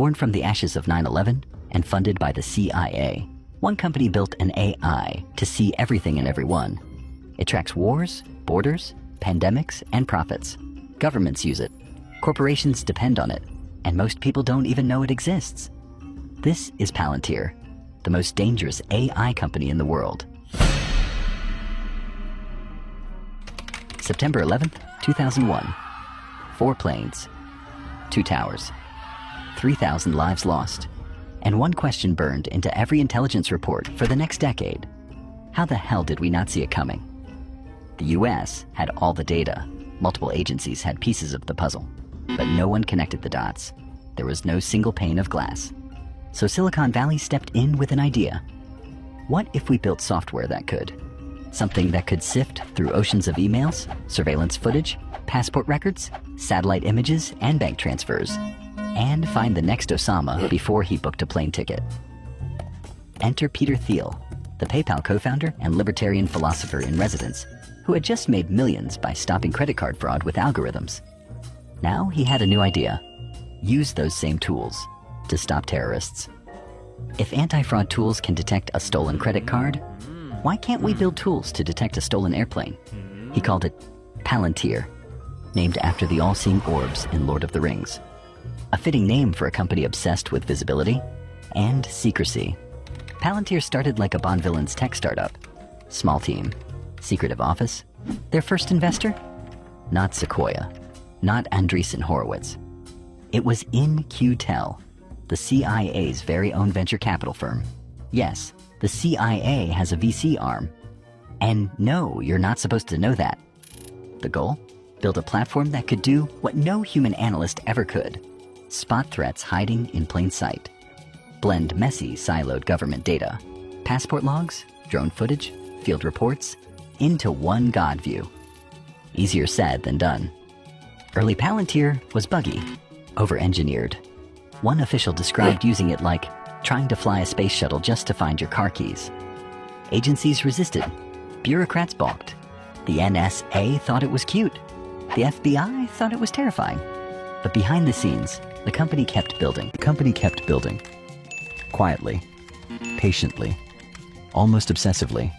Born from the ashes of 9/11 and funded by the CIA, one company built an AI to see everything and everyone. It tracks wars, borders, pandemics, and profits. Governments use it. Corporations depend on it. And most people don't even know it exists. This is Palantir, the most dangerous AI company in the world. September 11th, 2001. 4 planes, 2 towers, 3,000 lives lost, and one question burned into every intelligence report for the next decade. How the hell did we not see it coming? The US had all the data. Multiple agencies had pieces of the puzzle, but no one connected the dots. There was no single pane of glass. So Silicon Valley stepped in with an idea. What if we built software that could? Something that could sift through oceans of emails, surveillance footage, passport records, satellite images, and bank transfers, and find the next Osama before he booked a plane ticket. Enter Peter Thiel, the PayPal co-founder and libertarian philosopher in residence, who had just made millions by stopping credit card fraud with algorithms. Now he had a new idea. Use those same tools to stop terrorists. If anti-fraud tools can detect a stolen credit card, why can't we build tools to detect a stolen airplane? He called it Palantir, named after the all-seeing orbs in Lord of the Rings. A fitting name for a company obsessed with visibility and secrecy. Palantir started like a Bond villain's tech startup. Small team, secretive office. Their first investor? Not Sequoia, not Andreessen Horowitz. It was In-Q-Tel, the CIA's very own venture capital firm. Yes, the CIA has a VC arm. And no, you're not supposed to know that. The goal? Build a platform that could do what no human analyst ever could. Spot threats hiding in plain sight. Blend messy, siloed government data, passport logs, drone footage, field reports, into one God view. Easier said than done. Early Palantir was buggy, over-engineered. One official described using it like trying to fly a space shuttle just to find your car keys. Agencies resisted. Bureaucrats balked. The NSA thought it was cute. The FBI thought it was terrifying. But behind the scenes, the company kept building. Quietly, patiently, almost obsessively.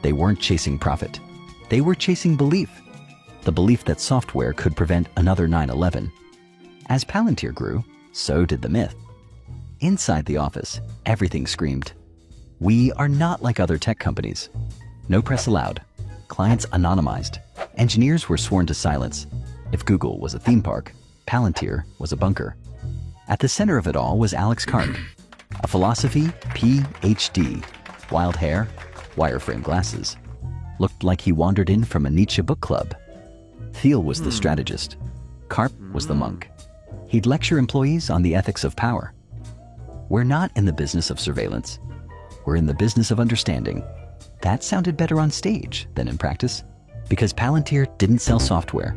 They weren't chasing profit. They were chasing belief. The belief that software could prevent another 9/11. As Palantir grew, so did the myth. Inside the office, everything screamed, "We are not like other tech companies." No press allowed. Clients anonymized. Engineers were sworn to silence. If Google was a theme park, Palantir was a bunker. At the center of it all was Alex Karp, a philosophy PhD, wild hair, wireframe glasses. Looked like he wandered in from a Nietzsche book club. Thiel was the strategist. Karp was the monk. He'd lecture employees on the ethics of power. We're not in the business of surveillance. We're in the business of understanding. That sounded better on stage than in practice, because Palantir didn't sell software.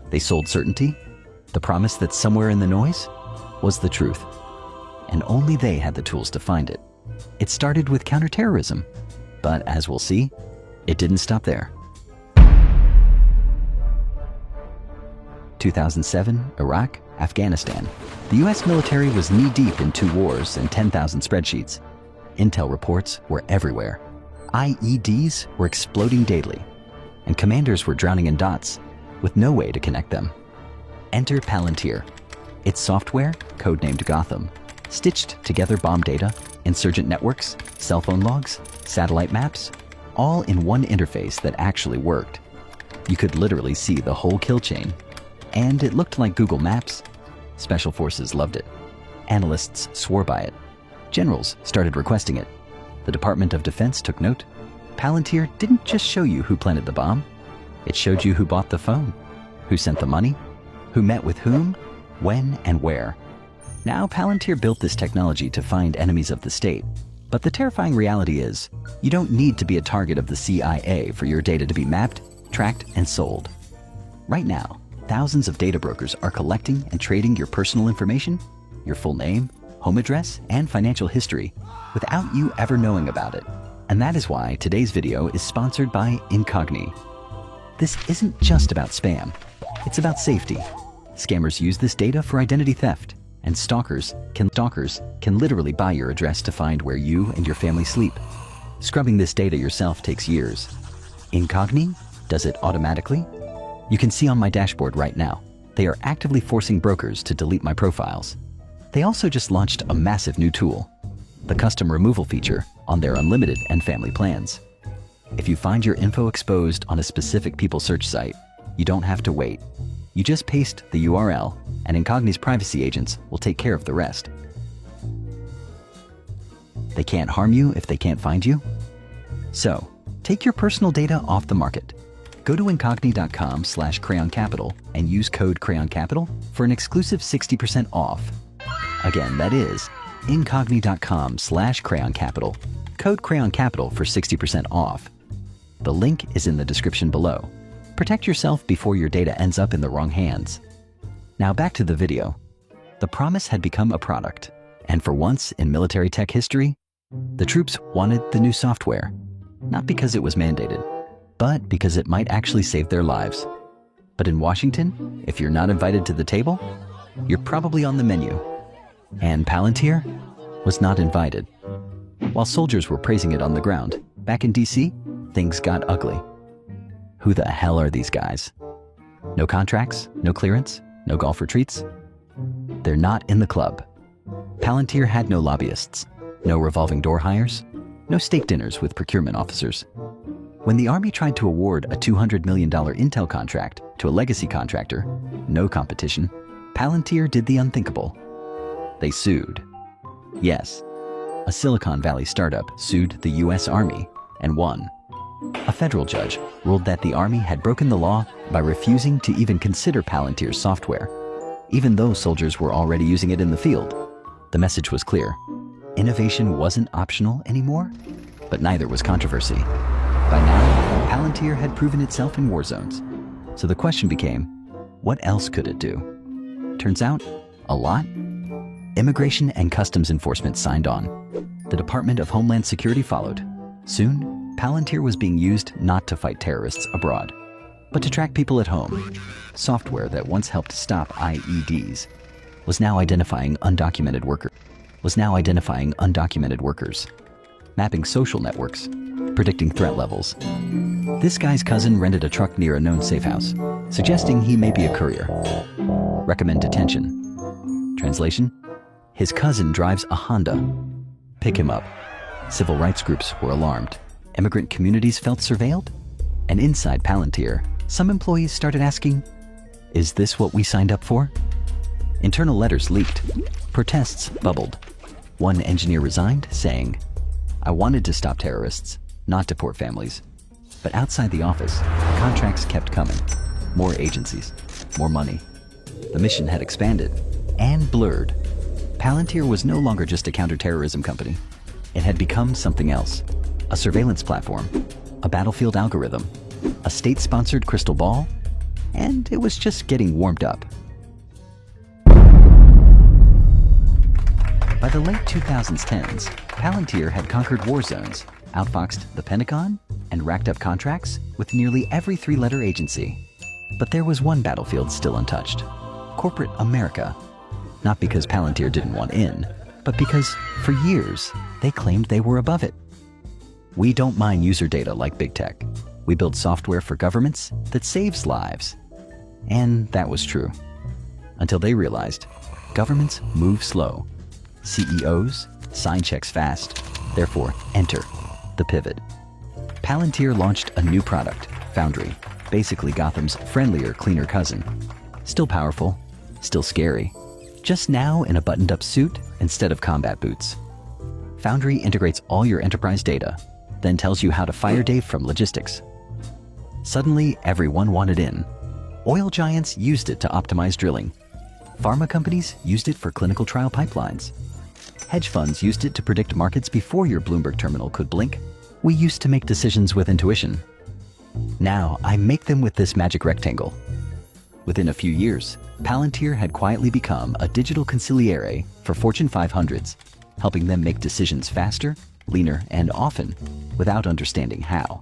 They sold certainty, the promise that somewhere in the noise was the truth. And only they had the tools to find it. It started with counterterrorism, but as we'll see, it didn't stop there. 2007, Iraq, Afghanistan. The US military was knee-deep in 2 wars and 10,000 spreadsheets. Intel reports were everywhere. IEDs were exploding daily, and commanders were drowning in dots with no way to connect them. Enter Palantir. Its software, codenamed Gotham, stitched together bomb data, insurgent networks, cell phone logs, satellite maps, all in one interface that actually worked. You could literally see the whole kill chain. And it looked like Google Maps. Special forces loved it. Analysts swore by it. Generals started requesting it. The Department of Defense took note. Palantir didn't just show you who planted the bomb. It showed you who bought the phone, who sent the money, who met with whom, when, and where. Now Palantir built this technology to find enemies of the state. But the terrifying reality is, you don't need to be a target of the CIA for your data to be mapped, tracked, and sold. Right now, thousands of data brokers are collecting and trading your personal information, your full name, home address, and financial history without you ever knowing about it. And that is why today's video is sponsored by Incogni. This isn't just about spam. It's about safety. Scammers use this data for identity theft, And stalkers can literally buy your address to find where you and your family sleep. Scrubbing this data yourself takes years. Incogni does it automatically. You can see on my dashboard right now, they are actively forcing brokers to delete my profiles. They also just launched a massive new tool, the custom removal feature, on their unlimited and family plans. If you find your info exposed on a specific people search site, you don't have to wait. You just paste the URL, and Incogni's privacy agents will take care of the rest. They can't harm you if they can't find you. So, take your personal data off the market. Go to incogni.com/crayoncapital and use code crayoncapital for an exclusive 60% off. Again, that is incogni.com/crayoncapital. Code crayoncapital for 60% off. The link is in the description below. Protect yourself before your data ends up in the wrong hands. Now back to the video. The promise had become a product, and for once in military tech history, the troops wanted the new software, not because it was mandated, but because it might actually save their lives. But in Washington, if you're not invited to the table, you're probably on the menu. And Palantir was not invited. While soldiers were praising it on the ground, back in DC, things got ugly. Who the hell are these guys? No contracts, no clearance, no golf retreats? They're not in the club. Palantir had no lobbyists, no revolving door hires, no steak dinners with procurement officers. When the Army tried to award a $200 million intel contract to a legacy contractor, no competition, Palantir did the unthinkable. They sued. Yes, a Silicon Valley startup sued the US Army and won. A federal judge ruled that the Army had broken the law by refusing to even consider Palantir's software, even though soldiers were already using it in the field. The message was clear. Innovation wasn't optional anymore, but neither was controversy. By now, Palantir had proven itself in war zones. So the question became, what else could it do? Turns out, a lot. Immigration and Customs Enforcement signed on. The Department of Homeland Security followed. Soon, Palantir was being used not to fight terrorists abroad, but to track people at home. Software that once helped stop IEDs was now identifying undocumented workers, mapping social networks, predicting threat levels. This guy's cousin rented a truck near a known safe house, suggesting he may be a courier. Recommend detention. Translation: his cousin drives a Honda. Pick him up. Civil rights groups were alarmed. Immigrant communities felt surveilled. And inside Palantir, some employees started asking, is this what we signed up for? Internal letters leaked. Protests bubbled. One engineer resigned, saying, I wanted to stop terrorists, not deport families. But outside the office, contracts kept coming. More agencies, more money. The mission had expanded and blurred. Palantir was no longer just a counterterrorism company. It had become something else. A surveillance platform, a battlefield algorithm, a state-sponsored crystal ball, and it was just getting warmed up. By the late 2010s, Palantir had conquered war zones, outfoxed the Pentagon, and racked up contracts with nearly every three-letter agency. But there was one battlefield still untouched: corporate America. Not because Palantir didn't want in, but because, for years, they claimed they were above it. We don't mine user data like big tech. We build software for governments that saves lives. And that was true. Until they realized governments move slow. CEOs sign checks fast. Therefore, enter the pivot. Palantir launched a new product, Foundry, basically Gotham's friendlier, cleaner cousin. Still powerful, still scary. Just now in a buttoned-up suit instead of combat boots. Foundry integrates all your enterprise data, then tells you how to fire Dave from logistics. Suddenly, everyone wanted in. Oil giants used it to optimize drilling. Pharma companies used it for clinical trial pipelines. Hedge funds used it to predict markets before your Bloomberg terminal could blink. We used to make decisions with intuition. Now, I make them with this magic rectangle. Within a few years, Palantir had quietly become a digital consigliere for Fortune 500s, helping them make decisions faster, leaner, and often without understanding how.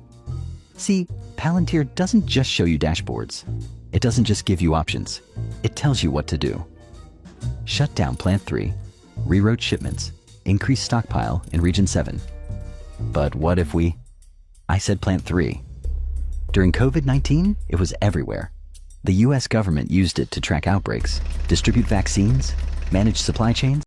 See, Palantir doesn't just show you dashboards. It doesn't just give you options. It tells you what to do. shut down Plant 3, reroute shipments, increased stockpile in Region 7. But what if I said Plant 3. During COVID-19, it was everywhere. The US government used it to track outbreaks, distribute vaccines, manage supply chains,